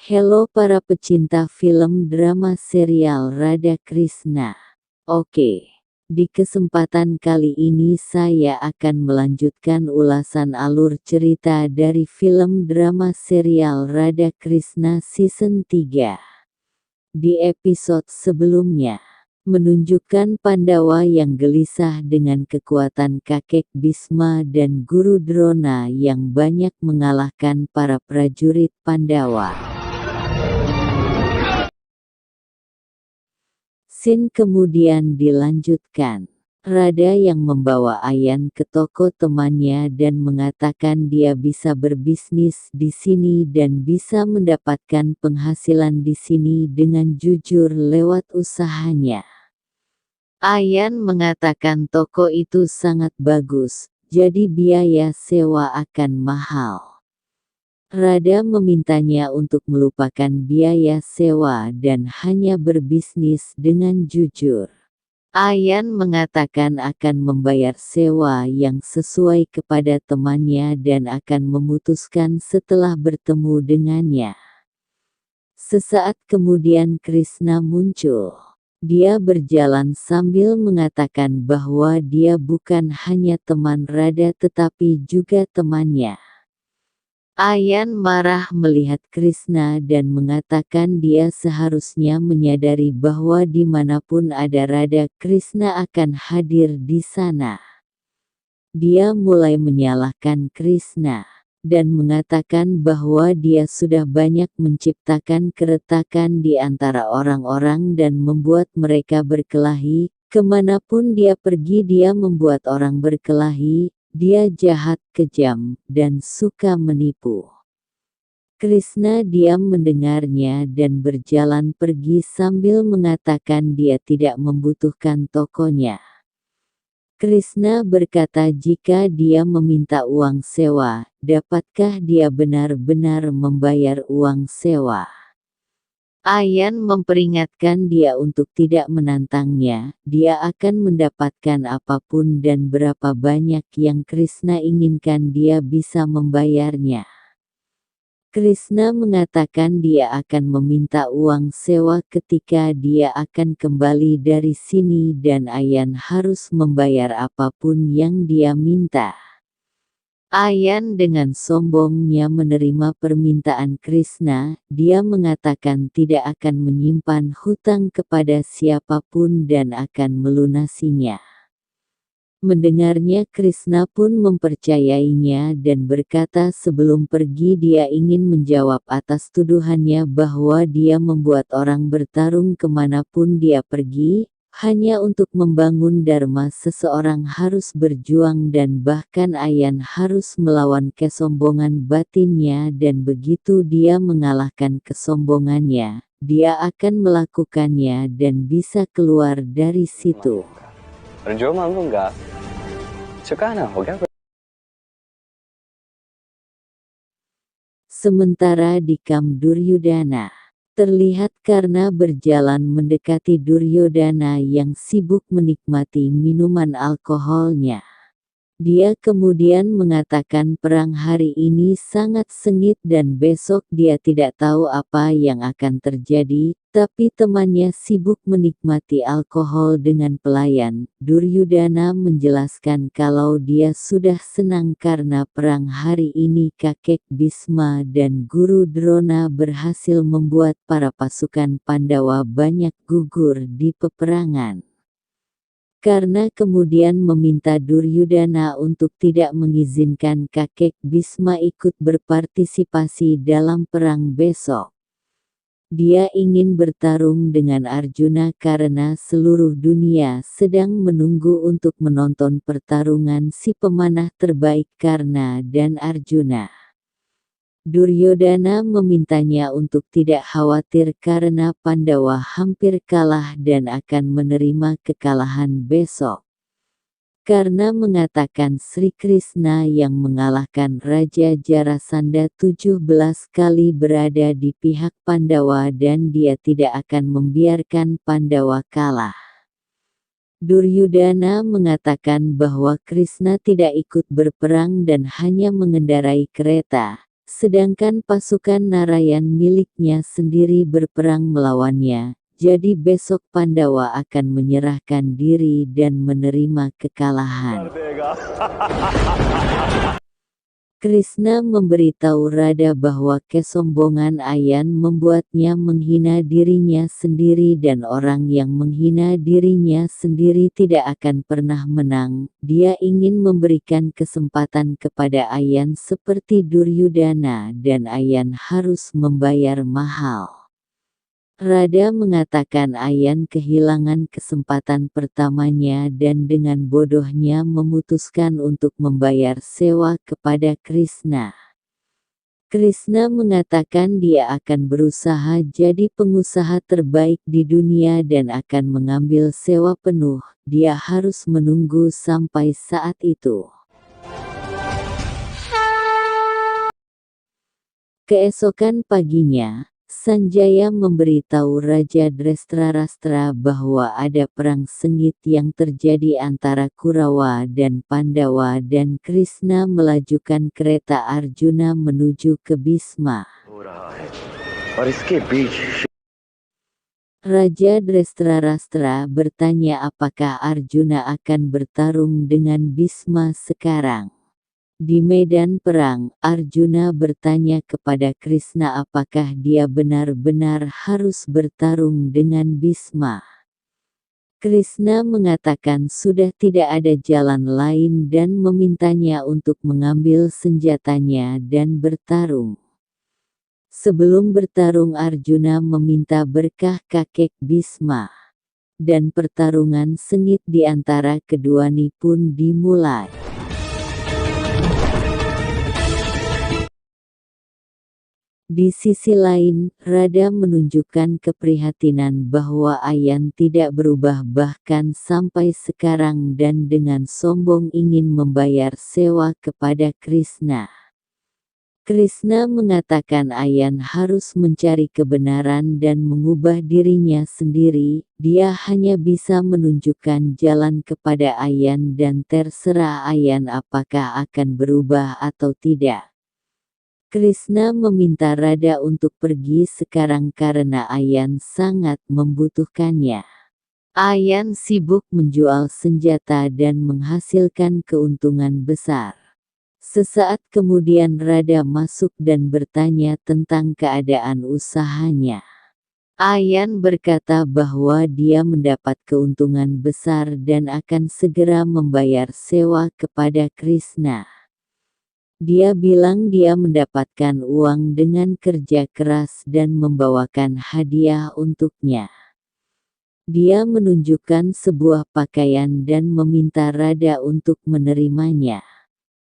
Halo para pecinta film drama serial Radha Krishna. Oke, di kesempatan kali ini saya akan melanjutkan ulasan alur cerita dari film drama serial Radha Krishna season 3. Di episode sebelumnya, menunjukkan Pandawa yang gelisah dengan kekuatan kakek Bhisma dan Guru Drona yang banyak mengalahkan para prajurit Pandawa. Scene kemudian dilanjutkan. Radha yang membawa Ayan ke toko temannya dan mengatakan dia bisa berbisnis di sini dan bisa mendapatkan penghasilan di sini dengan jujur lewat usahanya. Ayan mengatakan toko itu sangat bagus, jadi biaya sewa akan mahal. Radha memintanya untuk melupakan biaya sewa dan hanya berbisnis dengan jujur. Ayan mengatakan akan membayar sewa yang sesuai kepada temannya dan akan memutuskan setelah bertemu dengannya. Sesaat kemudian Krishna muncul. Dia berjalan sambil mengatakan bahwa dia bukan hanya teman Radha tetapi juga temannya. Ayan marah melihat Krishna dan mengatakan dia seharusnya menyadari bahwa dimanapun ada Radha, Krishna akan hadir di sana. Dia mulai menyalahkan Krishna dan mengatakan bahwa dia sudah banyak menciptakan keretakan di antara orang-orang dan membuat mereka berkelahi. Kemanapun dia pergi dia membuat orang berkelahi. Dia jahat, kejam, dan suka menipu. Krishna diam mendengarnya dan berjalan pergi sambil mengatakan dia tidak membutuhkan tokonya. Krishna berkata jika dia meminta uang sewa, dapatkah dia benar-benar membayar uang sewa? Ayan memperingatkan dia untuk tidak menantangnya, dia akan mendapatkan apapun dan berapa banyak yang Krishna inginkan dia bisa membayarnya. Krishna mengatakan dia akan meminta uang sewa ketika dia akan kembali dari sini dan Ayan harus membayar apapun yang dia minta. Ayan dengan sombongnya menerima permintaan Krishna, dia mengatakan tidak akan menyimpan hutang kepada siapapun dan akan melunasinya. Mendengarnya Krishna pun mempercayainya dan berkata sebelum pergi dia ingin menjawab atas tuduhannya bahwa dia membuat orang bertarung kemanapun dia pergi. Hanya untuk membangun dharma seseorang harus berjuang dan bahkan Ayan harus melawan kesombongan batinnya dan begitu dia mengalahkan kesombongannya, dia akan melakukannya dan bisa keluar dari situ. Sementara di kamp Duryodhana, terlihat karena berjalan mendekati Duryodhana yang sibuk menikmati minuman alkoholnya. Dia kemudian mengatakan perang hari ini sangat sengit dan besok dia tidak tahu apa yang akan terjadi, tapi temannya sibuk menikmati alkohol dengan pelayan. Duryodhana menjelaskan kalau dia sudah senang karena perang hari ini kakek Bhisma dan Guru Drona berhasil membuat para pasukan Pandawa banyak gugur di peperangan. Karena kemudian meminta Duryodhana untuk tidak mengizinkan kakek Bhisma ikut berpartisipasi dalam perang besok. Dia ingin bertarung dengan Arjuna karena seluruh dunia sedang menunggu untuk menonton pertarungan si pemanah terbaik Karna dan Arjuna. Duryodhana memintanya untuk tidak khawatir karena Pandawa hampir kalah dan akan menerima kekalahan besok. Karna mengatakan Sri Krishna yang mengalahkan Raja Jarasandha 17 kali berada di pihak Pandawa dan dia tidak akan membiarkan Pandawa kalah. Duryodhana mengatakan bahwa Krishna tidak ikut berperang dan hanya mengendarai kereta. sedangkan pasukan Narayan miliknya sendiri berperang melawannya. Jadi besok Pandawa akan menyerahkan diri dan menerima kekalahan. Krishna memberitahu Radha bahwa kesombongan Ayan membuatnya menghina dirinya sendiri dan orang yang menghina dirinya sendiri tidak akan pernah menang. Dia ingin memberikan kesempatan kepada Ayan seperti Duryudana dan Ayan harus membayar mahal. Radha mengatakan Ayan kehilangan kesempatan pertamanya dan dengan bodohnya memutuskan untuk membayar sewa kepada Krishna. Krishna mengatakan dia akan berusaha jadi pengusaha terbaik di dunia dan akan mengambil sewa penuh. Dia harus menunggu sampai saat itu. Keesokan paginya, Sanjaya memberitahu Raja Drestarastra bahwa ada perang sengit yang terjadi antara Kurawa dan Pandawa dan Krishna melajukan kereta Arjuna menuju ke Bhisma. Raja Drestarastra bertanya apakah Arjuna akan bertarung dengan Bhisma sekarang. Di medan perang, Arjuna bertanya kepada Krishna apakah dia benar-benar harus bertarung dengan Bhisma. Krishna mengatakan sudah tidak ada jalan lain dan memintanya untuk mengambil senjatanya dan bertarung. Sebelum bertarung Arjuna meminta berkah kakek Bhisma. Dan pertarungan sengit di antara keduanya pun dimulai. Di sisi lain, Radha menunjukkan keprihatinan bahwa Ayan tidak berubah bahkan sampai sekarang dan dengan sombong ingin membayar sewa kepada Krishna. Krishna mengatakan Ayan harus mencari kebenaran dan mengubah dirinya sendiri. Dia hanya bisa menunjukkan jalan kepada Ayan dan terserah Ayan apakah akan berubah atau tidak. Krishna meminta Radha untuk pergi sekarang karena Ayan sangat membutuhkannya. Ayan sibuk menjual senjata dan menghasilkan keuntungan besar. Sesaat kemudian Radha masuk dan bertanya tentang keadaan usahanya. Ayan berkata bahwa dia mendapat keuntungan besar dan akan segera membayar sewa kepada Krishna. Dia bilang dia mendapatkan uang dengan kerja keras dan membawakan hadiah untuknya. Dia menunjukkan sebuah pakaian dan meminta Radha untuk menerimanya.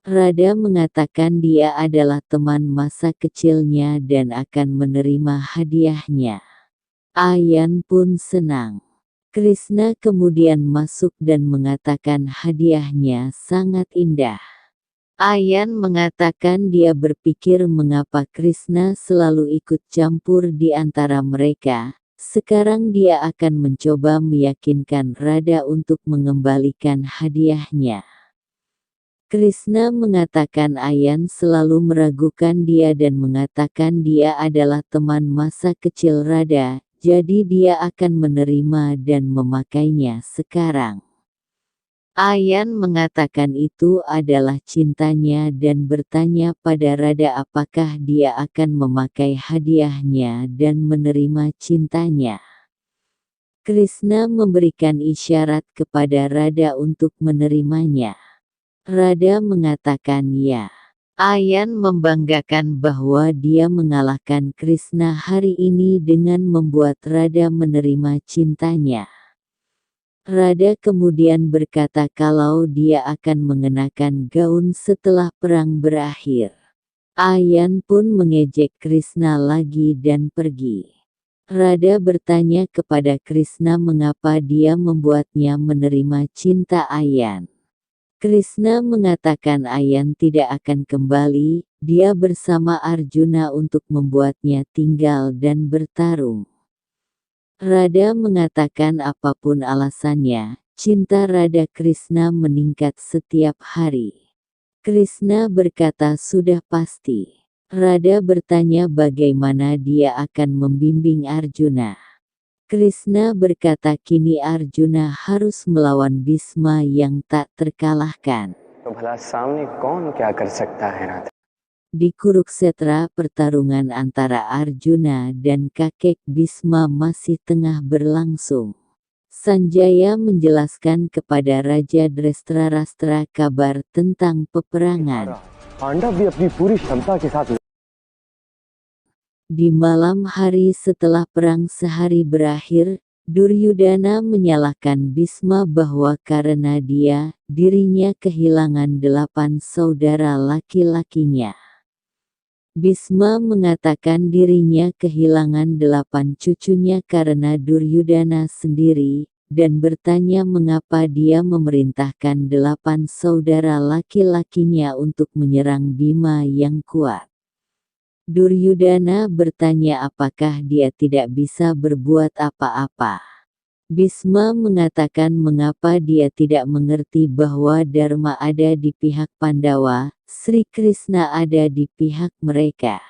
Radha mengatakan dia adalah teman masa kecilnya dan akan menerima hadiahnya. Ayan pun senang. Krishna kemudian masuk dan mengatakan hadiahnya sangat indah. Ayan mengatakan dia berpikir mengapa Krishna selalu ikut campur di antara mereka. Sekarang dia akan mencoba meyakinkan Radha untuk mengembalikan hadiahnya. Krishna mengatakan Ayan selalu meragukan dia dan mengatakan dia adalah teman masa kecil Radha, jadi dia akan menerima dan memakainya sekarang. Ayan mengatakan itu adalah cintanya dan bertanya pada Radha apakah dia akan memakai hadiahnya dan menerima cintanya. Krishna memberikan isyarat kepada Radha untuk menerimanya. Radha mengatakan ya. Ayan membanggakan bahwa dia mengalahkan Krishna hari ini dengan membuat Radha menerima cintanya. Radha kemudian berkata kalau dia akan mengenakan gaun setelah perang berakhir. Ayan pun mengejek Krishna lagi dan pergi. Radha bertanya kepada Krishna mengapa dia membuatnya menerima cinta Ayan. Krishna mengatakan Ayan tidak akan kembali, dia bersama Arjuna untuk membuatnya tinggal dan bertarung. Radha mengatakan apapun alasannya, cinta Radha Krishna meningkat setiap hari. Krishna berkata sudah pasti. Radha bertanya bagaimana dia akan membimbing Arjuna. Krishna berkata kini Arjuna harus melawan Bhisma yang tak terkalahkan. तो भला सामने कौन क्या कर सकता है Radha? Di Kurukshetra pertarungan antara Arjuna dan kakek Bhisma masih tengah berlangsung. Sanjaya menjelaskan kepada Raja Dreshtarashtra kabar tentang peperangan. Pandav भी अपनी पूरी क्षमता के साथ Di malam hari setelah perang sehari berakhir, Duryudana menyalahkan Bhisma bahwa karena dirinya kehilangan 8 saudara laki-lakinya. Bhisma mengatakan dirinya kehilangan 8 cucunya karena Duryudana sendiri, dan bertanya mengapa dia memerintahkan 8 saudara laki-lakinya untuk menyerang Bima yang kuat. Duryudana bertanya apakah dia tidak bisa berbuat apa-apa. Bhisma mengatakan mengapa dia tidak mengerti bahwa Dharma ada di pihak Pandawa, Sri Krishna ada di pihak mereka.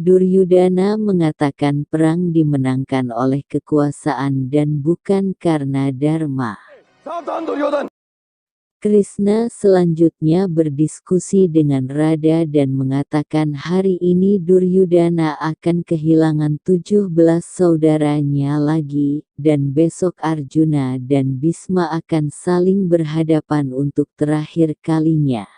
Duryudana mengatakan perang dimenangkan oleh kekuasaan dan bukan karena Dharma. Krishna selanjutnya berdiskusi dengan Radha dan mengatakan hari ini Duryudana akan kehilangan 17 saudaranya lagi, dan besok Arjuna dan Bhisma akan saling berhadapan untuk terakhir kalinya.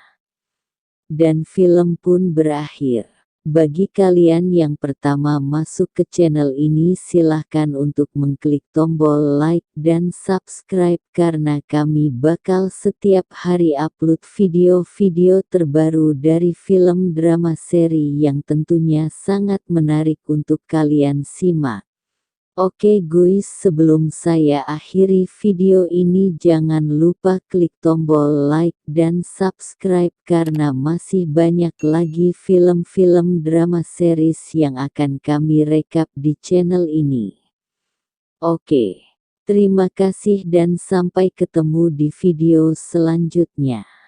Dan film pun berakhir. Bagi kalian yang pertama masuk ke channel ini silahkan untuk mengklik tombol like dan subscribe karena kami bakal setiap hari upload video-video terbaru dari film drama seri yang tentunya sangat menarik untuk kalian simak. Oke guys, sebelum saya akhiri video ini jangan lupa klik tombol like dan subscribe karena masih banyak lagi film-film drama series yang akan kami rekap di channel ini. Oke, terima kasih dan sampai ketemu di video selanjutnya.